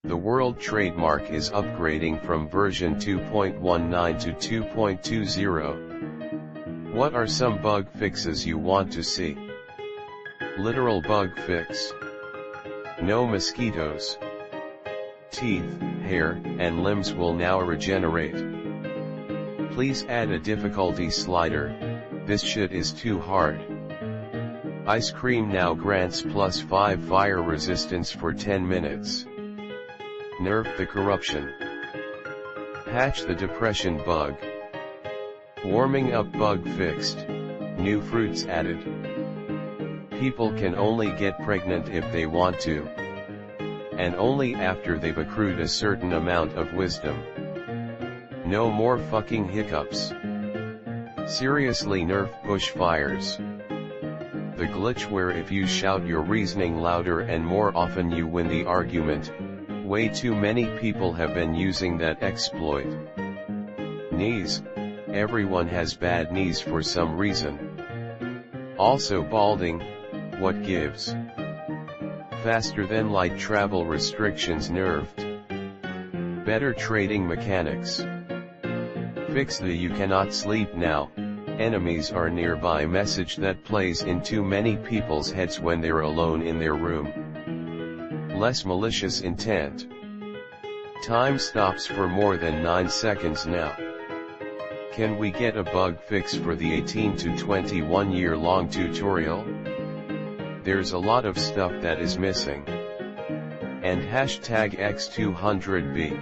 The world trademark is upgrading from version 2.19 to 2.20. What are some bug fixes you want to see? Literal bug fix. No mosquitoes. Teeth, hair, and limbs will now regenerate. Please add a difficulty slider, this shit is too hard. Ice cream now grants +5 fire resistance for 10 minutes. Nerf the corruption. Patch the depression bug. Warming up bug fixed, new fruits added. People can only get pregnant if they want to. And only after they've accrued a certain amount of wisdom. No more fucking hiccups. Seriously, nerf bushfires. The glitch where if you shout your reasoning louder and more often you win the argument. Way too many people have been using that exploit. Knees. Everyone has bad knees for some reason. Also balding, what gives? Faster than light travel restrictions nerfed. Better trading mechanics. Fix the you cannot sleep now, enemies are nearby message that plays in too many people's heads when they're alone in their room. Less malicious intent. Time stops for more than 9 seconds now. Can we get a bug fix for the 18 to 21 year long tutorial? There's a lot of stuff that is missing. And #X200B.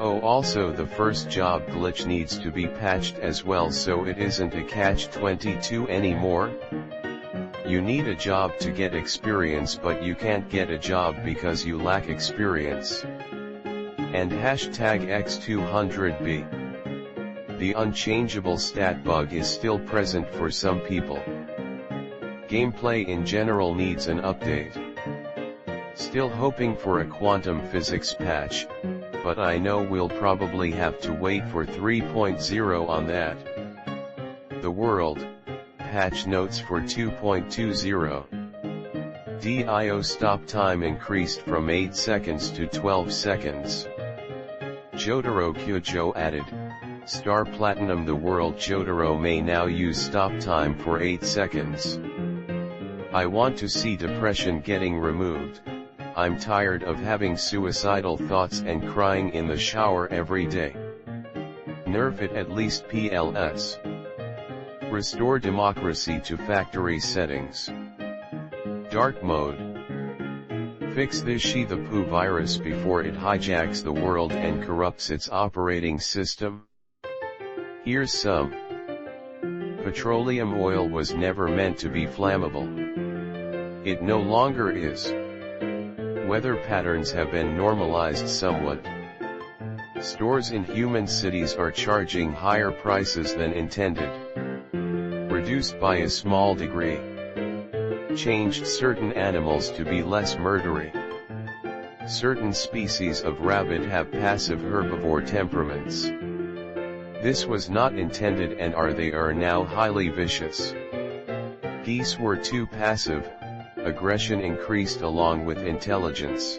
Oh, also the first job glitch needs to be patched as well so it isn't a catch-22 anymore. You need a job to get experience but you can't get a job because you lack experience. And #X200B. The unchangeable stat bug is still present for some people. Gameplay in general needs an update. Still hoping for a quantum physics patch, but I know we'll probably have to wait for 3.0 on that. The world. Patch notes for 2.20. DIO stop time increased from 8 seconds to 12 seconds. Jotaro Kyojo added, Star Platinum. The world Jotaro may now use stop time for 8 seconds. I want to see depression getting removed. I'm tired of having suicidal thoughts and crying in the shower every day. Nerf it at least PLS. Restore democracy to factory settings. Dark mode. Fix this She the Poo virus before it hijacks the world and corrupts its operating system. Here's some. Petroleum oil was never meant to be flammable. It no longer is. Weather patterns have been normalized somewhat. Stores in human cities are charging higher prices than intended. Reduced by a small degree. Changed certain animals to be less murdery. Certain species of rabbit have passive herbivore temperaments. This was not intended and they are now highly vicious. Geese were too passive, aggression increased along with intelligence.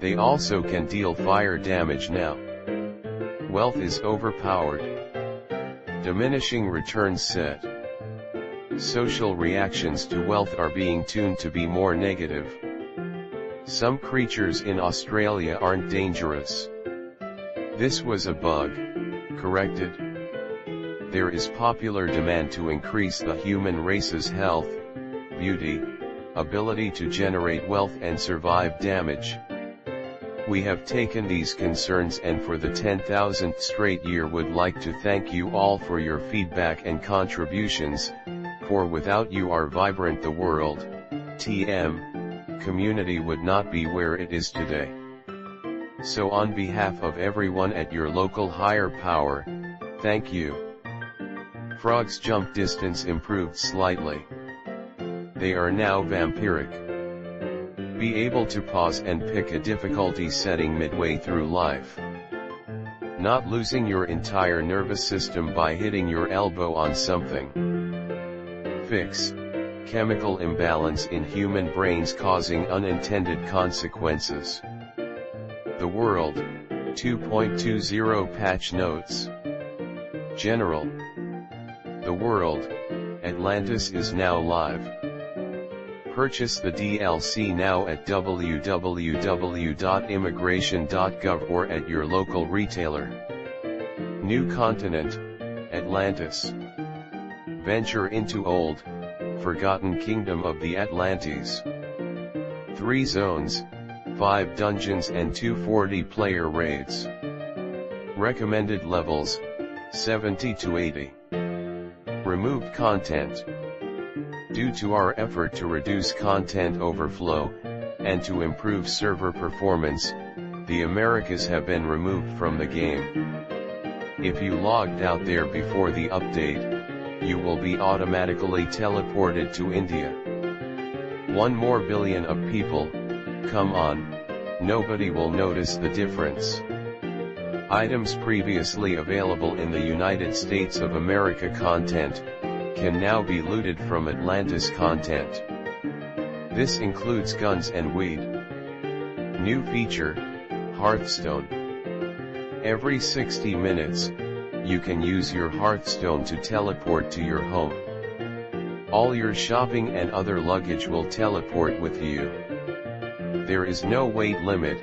They also can deal fire damage now. Wealth is overpowered. Diminishing returns set. Social reactions to wealth are being tuned to be more negative. Some creatures in Australia aren't dangerous. This was a bug. Corrected. There is popular demand to increase the human race's health, beauty, ability to generate wealth and survive damage. We have taken these concerns and for the 10,000th straight year would like to thank you all for your feedback and contributions, for without you our vibrant the world, TM, community would not be where it is today. So on behalf of everyone at your local higher power, thank you. Frogs jump distance improved slightly. They are now vampiric. Be able to pause and pick a difficulty setting midway through life. Not losing your entire nervous system by hitting your elbow on something. Fix. Chemical imbalance in human brains causing unintended consequences. The World, 2.20 Patch Notes. General. The World, Atlantis is now live. Purchase the DLC now at www.immigration.gov or at your local retailer. New continent, Atlantis. Venture into old, forgotten kingdom of the Atlantes. 3 zones, 5 dungeons and 2 40-player raids. Recommended levels, 70 to 80. Removed content. Due to our effort to reduce content overflow, and to improve server performance, the Americas have been removed from the game. If you logged out there before the update, you will be automatically teleported to India. 1 more billion of people, come on, nobody will notice the difference. Items previously available in the United States of America content, can now be looted from Atlantis content. This includes guns and weed. New feature, Hearthstone. Every 60 minutes, you can use your Hearthstone to teleport to your home. All your shopping and other luggage will teleport with you. There is no weight limit,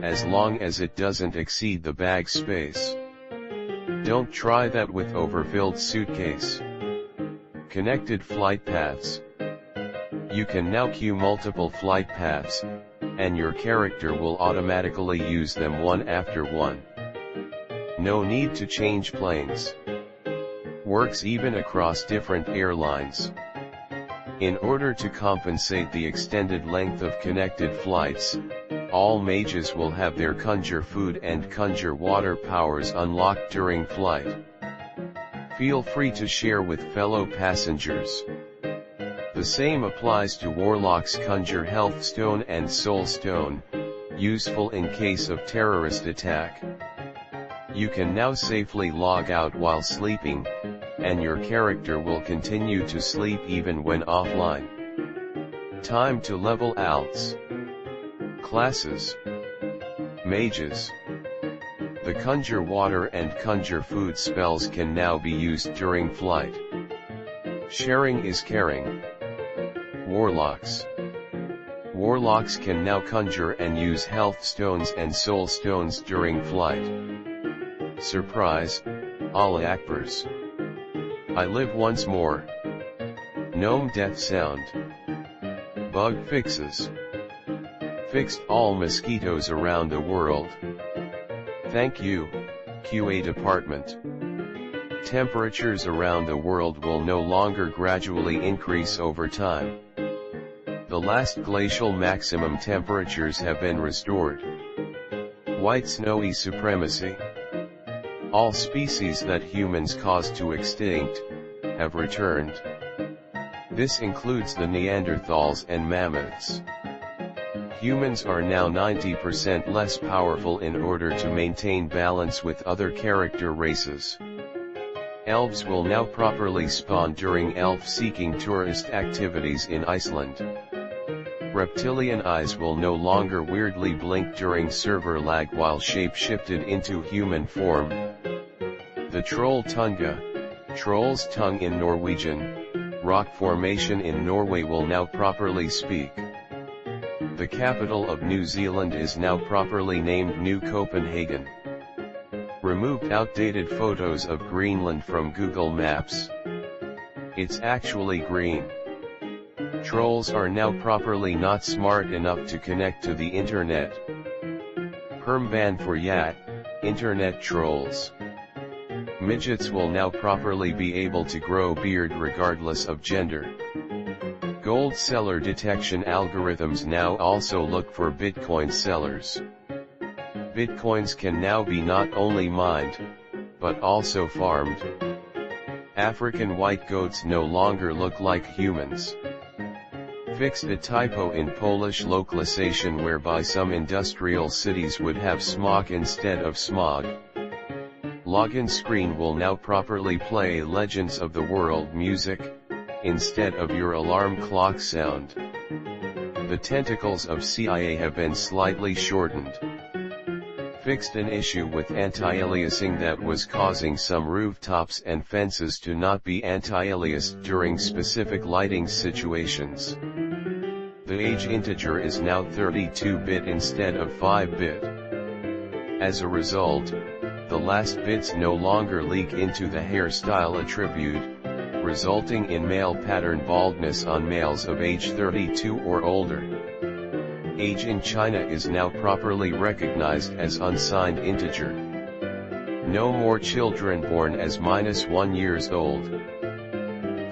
as long as it doesn't exceed the bag space. Don't try that with overfilled suitcase. Connected flight paths. You can now queue multiple flight paths, and your character will automatically use them one after one. No need to change planes. Works even across different airlines. In order to compensate the extended length of connected flights, all mages will have their conjure food and conjure water powers unlocked during flight. Feel free to share with fellow passengers. The same applies to warlocks' conjure health stone and soul stone, useful in case of terrorist attack. You can now safely log out while sleeping, and your character will continue to sleep even when offline. Time to level alts. Classes. Mages. The conjure water and conjure food spells can now be used during flight. Sharing is caring. Warlocks. Warlocks can now conjure and use health stones and soul stones during flight. Surprise, Allah Akbars. I live once more. Gnome death sound. Bug fixes. Fixed all mosquitoes around the world. Thank you, QA department. Temperatures around the world will no longer gradually increase over time. The last glacial maximum temperatures have been restored. White snowy supremacy. All species that humans caused to extinct, have returned. This includes the Neanderthals and mammoths. Humans are now 90% less powerful in order to maintain balance with other character races. Elves will now properly spawn during elf-seeking tourist activities in Iceland. Reptilian eyes will no longer weirdly blink during server lag while shape-shifted into human form. The Troll Tunga, troll's tongue in Norwegian, rock formation in Norway will now properly speak. The capital of New Zealand is now properly named New Copenhagen. Removed outdated photos of Greenland from Google Maps. It's actually green. Trolls are now properly not smart enough to connect to the internet. Perm ban for internet trolls. Midgets will now properly be able to grow beard regardless of gender. Gold seller detection algorithms now also look for Bitcoin sellers. Bitcoins can now be not only mined, but also farmed. African white goats no longer look like humans. Fixed a typo in Polish localization whereby some industrial cities would have smog instead of smog. Login screen will now properly play Legends of the World music, instead of your alarm clock sound. The tentacles of CIA have been slightly shortened. Fixed an issue with anti-aliasing that was causing some rooftops and fences to not be anti-aliased during specific lighting situations. The age integer is now 32-bit instead of 5-bit. As a result, the last bits no longer leak into the hairstyle attribute, resulting in male pattern baldness on males of age 32 or older. Age in China is now properly recognized as unsigned integer. No more children born as -1 years old.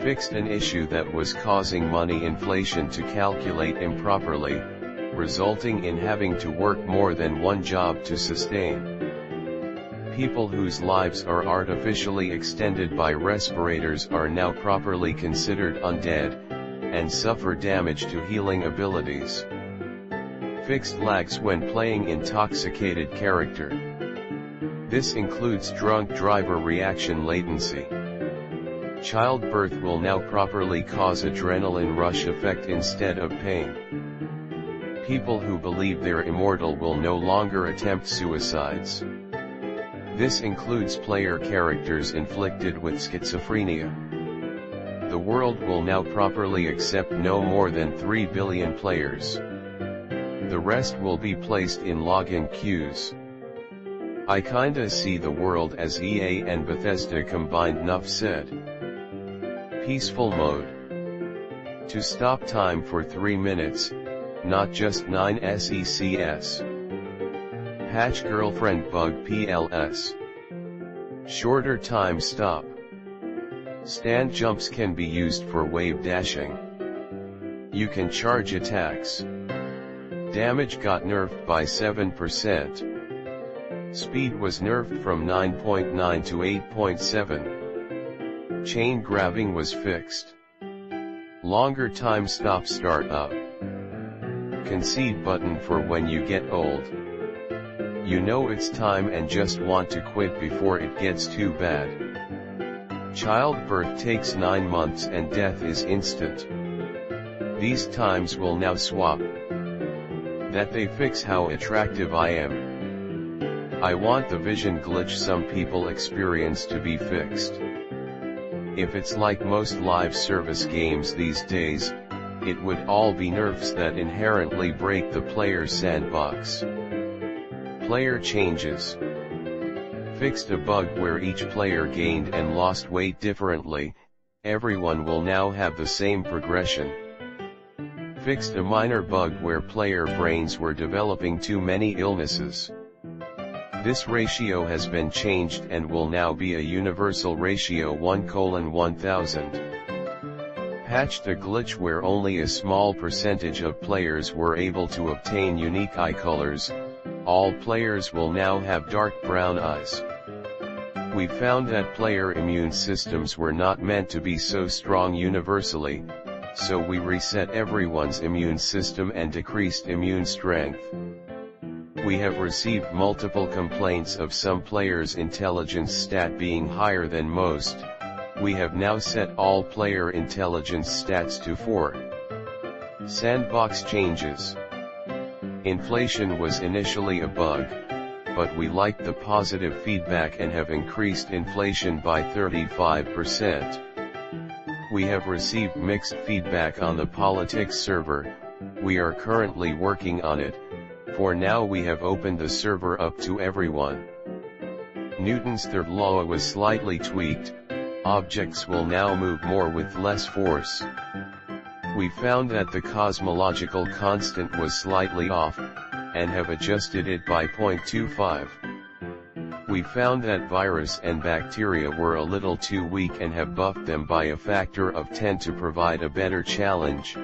Fixed an issue that was causing money inflation to calculate improperly, resulting in having to work more than one job to sustain. People whose lives are artificially extended by respirators are now properly considered undead, and suffer damage to healing abilities. Fixed lags when playing intoxicated character. This includes drunk driver reaction latency. Childbirth will now properly cause adrenaline rush effect instead of pain. People who believe they're immortal will no longer attempt suicides. This includes player characters inflicted with schizophrenia. The world will now properly accept no more than 3 billion players. The rest will be placed in login queues. I kinda see the world as EA and Bethesda combined. Nuff said. Peaceful mode. To stop time for 3 minutes, not just 9 secs. Patch girlfriend bug PLS. Shorter time stop. Stand jumps can be used for wave dashing. You can charge attacks. Damage got nerfed by 7%. Speed was nerfed from 9.9 to 8.7. Chain grabbing was fixed. Longer time stop start up. Concede button for when you get old. You know it's time and just want to quit before it gets too bad. Childbirth takes 9 months and death is instant. These times will now swap. That they fix how attractive I am. I want the vision glitch some people experience to be fixed. If it's like most live service games these days, it would all be nerfs that inherently break the player's sandbox. Player changes. Fixed a bug where each player gained and lost weight differently. Everyone will now have the same progression. Fixed a minor bug where player brains were developing too many illnesses. This ratio has been changed and will now be a universal ratio 1:1000. Patched a glitch where only a small percentage of players were able to obtain unique eye colors. All players will now have dark brown eyes. We found that player immune systems were not meant to be so strong universally, so we reset everyone's immune system and decreased immune strength. We have received multiple complaints of some players' intelligence stat being higher than most. We have now set all player intelligence stats to 4. Sandbox changes. Inflation was initially a bug, but we liked the positive feedback and have increased inflation by 35%. We have received mixed feedback on the politics server. We are currently working on it. For now we have opened the server up to everyone. Newton's third law was slightly tweaked. Objects will now move more with less force. We found that the cosmological constant was slightly off, and have adjusted it by 0.25. We found that virus and bacteria were a little too weak and have buffed them by a factor of 10 to provide a better challenge.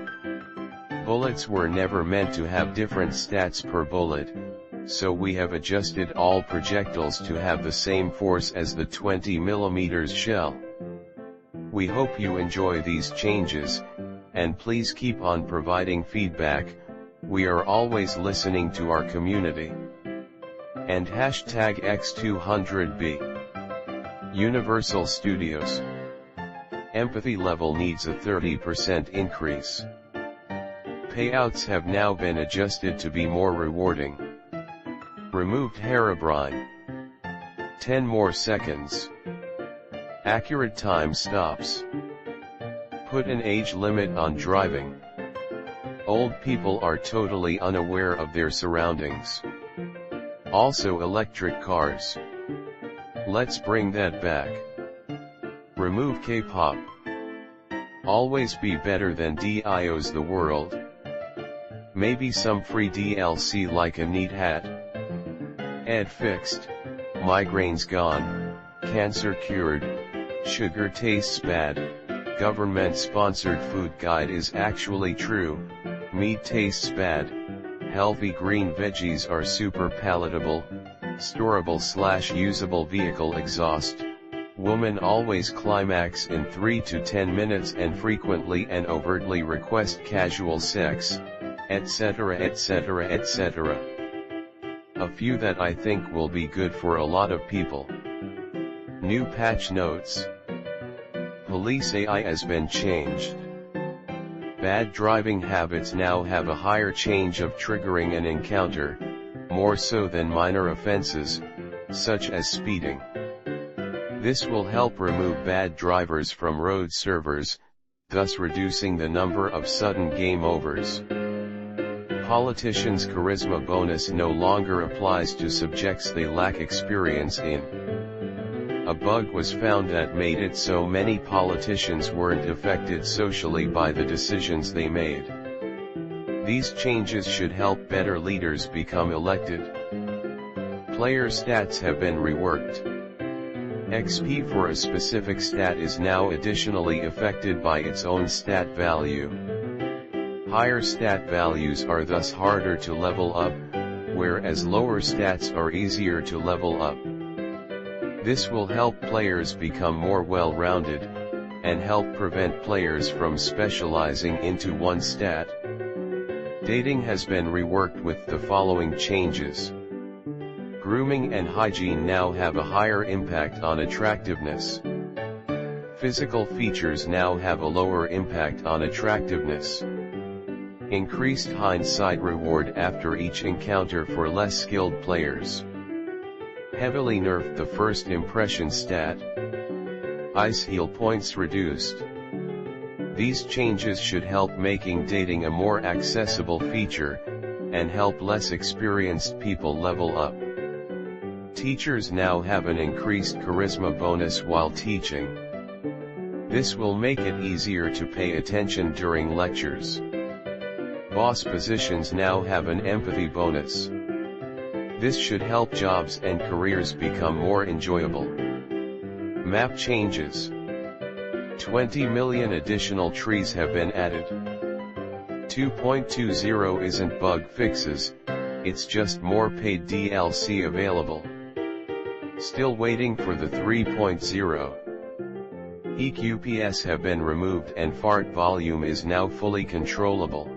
Bullets were never meant to have different stats per bullet, so we have adjusted all projectiles to have the same force as the 20mm shell. We hope you enjoy these changes, and please keep on providing feedback. We are always listening to our community. And hashtag X200B. Universal Studios. Empathy level needs a 30% increase. Payouts have now been adjusted to be more rewarding. Removed Herobrine. 10 more seconds. Accurate time stops. Put an age limit on driving. Old people are totally unaware of their surroundings. Also electric cars. Let's bring that back. Remove K-pop. Always be better than Dio's The World. Maybe some free DLC like a neat hat. Ed fixed. Migraines gone. Cancer cured. Sugar tastes bad. Government-sponsored food guide is actually true. Meat tastes bad. Healthy green veggies are super palatable. Storable/usable vehicle exhaust. Woman always climax in 3 to 10 minutes and frequently and overtly request casual sex, etc. etc. etc. A few that I think will be good for a lot of people. New patch notes. Police AI has been changed. Bad driving habits now have a higher change of triggering an encounter, more so than minor offenses, such as speeding. This will help remove bad drivers from road servers, thus reducing the number of sudden game overs. Politicians' charisma bonus no longer applies to subjects they lack experience in. A bug was found that made it so many politicians weren't affected socially by the decisions they made. These changes should help better leaders become elected. Player stats have been reworked. XP for a specific stat is now additionally affected by its own stat value. Higher stat values are thus harder to level up, whereas lower stats are easier to level up. This will help players become more well-rounded, and help prevent players from specializing into one stat. Dating has been reworked with the following changes. Grooming and hygiene now have a higher impact on attractiveness. Physical features now have a lower impact on attractiveness. Increased hindsight reward after each encounter for less skilled players. Heavily nerfed the first impression stat. Ice heal points reduced. These changes should help making dating a more accessible feature, and help less experienced people level up. Teachers now have an increased charisma bonus while teaching. This will make it easier to pay attention during lectures. Boss positions now have an empathy bonus. This should help jobs and careers become more enjoyable. Map changes. 20 million additional trees have been added. 2.20 isn't bug fixes, it's just more paid DLC available. Still waiting for the 3.0. EQPS have been removed and fart volume is now fully controllable.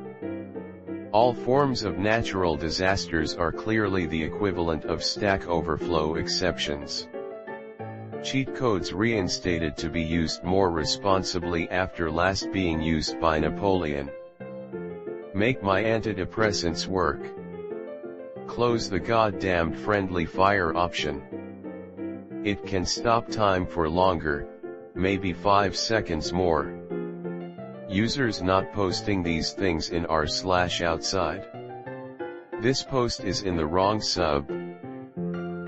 All forms of natural disasters are clearly the equivalent of Stack Overflow exceptions. Cheat codes reinstated to be used more responsibly after last being used by Napoleon. Make my antidepressants work. Close the goddamned friendly fire option. It can stop time for longer, maybe 5 seconds more. Users not posting these things in r/outside. This post is in the wrong sub.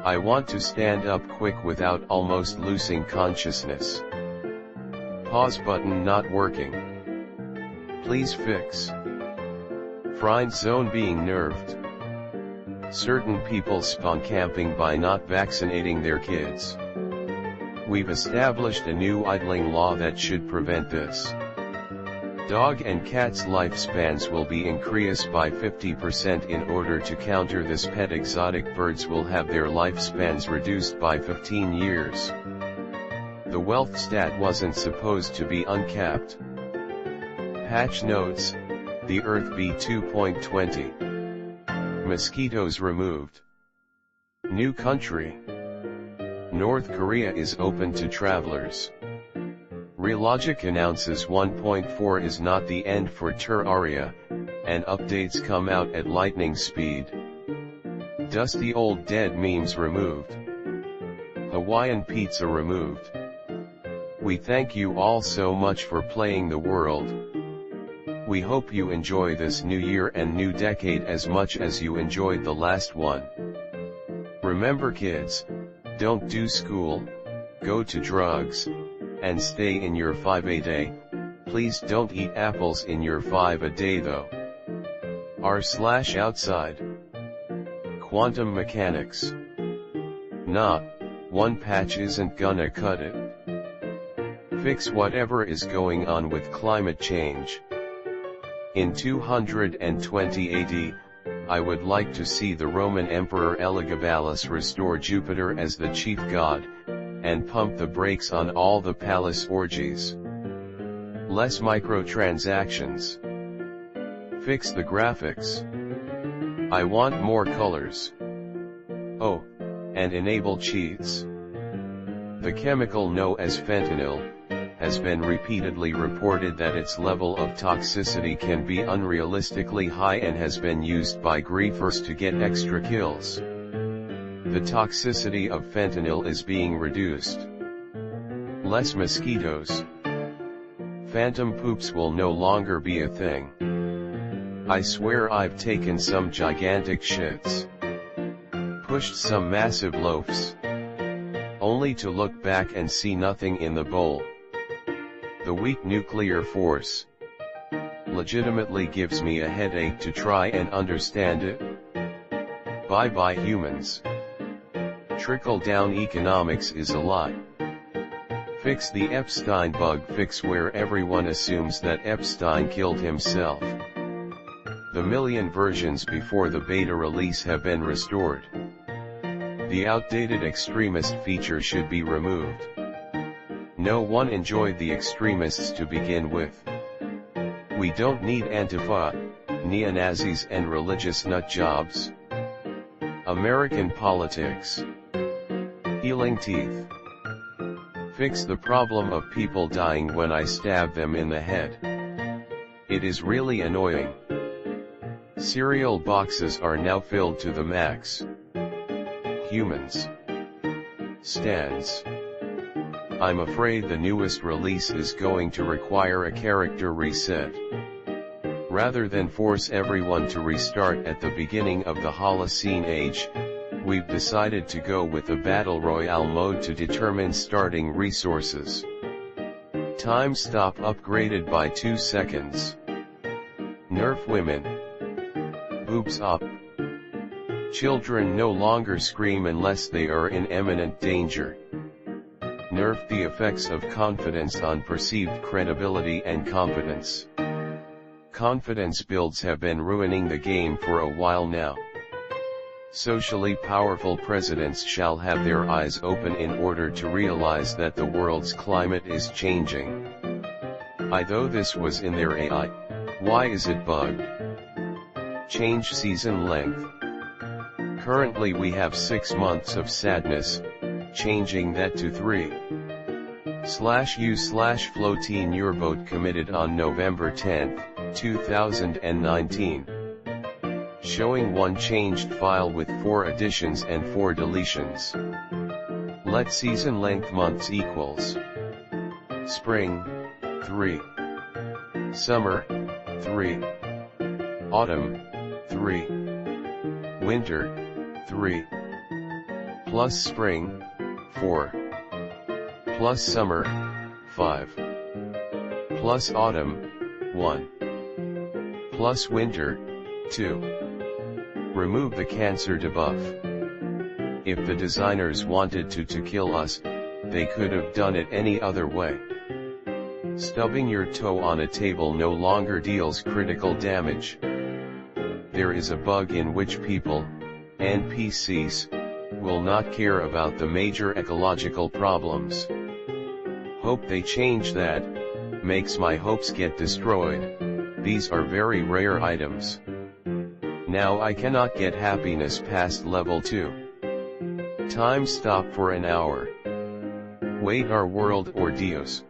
I want to stand up quick without almost losing consciousness. Pause button not working. Please fix. Friend zone being nerfed. Certain people spawn camping by not vaccinating their kids. We've established a new idling law that should prevent this. Dog and cats' lifespans will be increased by 50% in order to counter this. Pet exotic birds will have their lifespans reduced by 15 years. The wealth stat wasn't supposed to be uncapped. Patch notes, the Earth v2.20. Mosquitoes removed. New country. North Korea is open to travelers. Realogic announces 1.4 is not the end for Terraria, and updates come out at lightning speed. Dusty old dead memes removed. Hawaiian pizza removed. We thank you all so much for playing the world. We hope you enjoy this new year and new decade as much as you enjoyed the last one. Remember kids, don't do school, go to drugs, and stay in your 5-a-day. Please don't eat apples in your 5-a-day though. r/outside. Quantum mechanics. Nah, one patch isn't gonna cut it. Fix whatever is going on with climate change. In 220 AD, I would like to see the Roman Emperor Elagabalus restore Jupiter as the chief god, and pump the brakes on all the palace orgies. Less microtransactions. Fix the graphics. I want more colors. Oh, and enable cheats. The chemical known as fentanyl has been repeatedly reported that its level of toxicity can be unrealistically high and has been used by griefers to get extra kills. The toxicity of fentanyl is being reduced. Less mosquitoes. Phantom poops will no longer be a thing. I swear I've taken some gigantic shits. Pushed some massive loafs. Only to look back and see nothing in the bowl. The weak nuclear force legitimately gives me a headache to try and understand it. Bye bye humans. Trickle-down economics is a lie. Fix the Epstein bug fix where everyone assumes that Epstein killed himself. The million versions before the beta release have been restored. The outdated extremist feature should be removed. No one enjoyed the extremists to begin with. We don't need Antifa, neo-Nazis and religious nutjobs. American politics. Healing teeth. Fix the problem of people dying when I stab them in the head. It is really annoying. Cereal boxes are now filled to the max. Humans. Stands. I'm afraid the newest release is going to require a character reset. Rather than force everyone to restart at the beginning of the Holocene age, we've decided to go with a Battle Royale mode to determine starting resources. Time stop upgraded by 2 seconds. Nerf women. Boobs up. Children no longer scream unless they are in imminent danger. Nerf the effects of confidence on perceived credibility and competence. Confidence builds have been ruining the game for a while now. Socially powerful presidents shall have their eyes open in order to realize that the world's climate is changing. Though this was in their AI, why is it bugged? Change season length. Currently we have 6 months of sadness, changing that to 3/u/floateen your vote committed on November 10, 2019. Showing one changed file with 4 additions and 4 deletions. Let season length months equals. Spring, 3. Summer, 3. Autumn, 3. Winter, 3. Plus spring, 4. Plus summer, 5. Plus autumn, 1. Plus winter, 2. Remove the cancer debuff. If the designers wanted to kill us, they could have done it any other way. Stubbing your toe on a table no longer deals critical damage. There is a bug in which people, NPCs, will not care about the major ecological problems. Hope they change that. Makes my hopes get destroyed. These are very rare items. Now I cannot get happiness past level 2. Time stop for an hour. Wait, our world or Dios.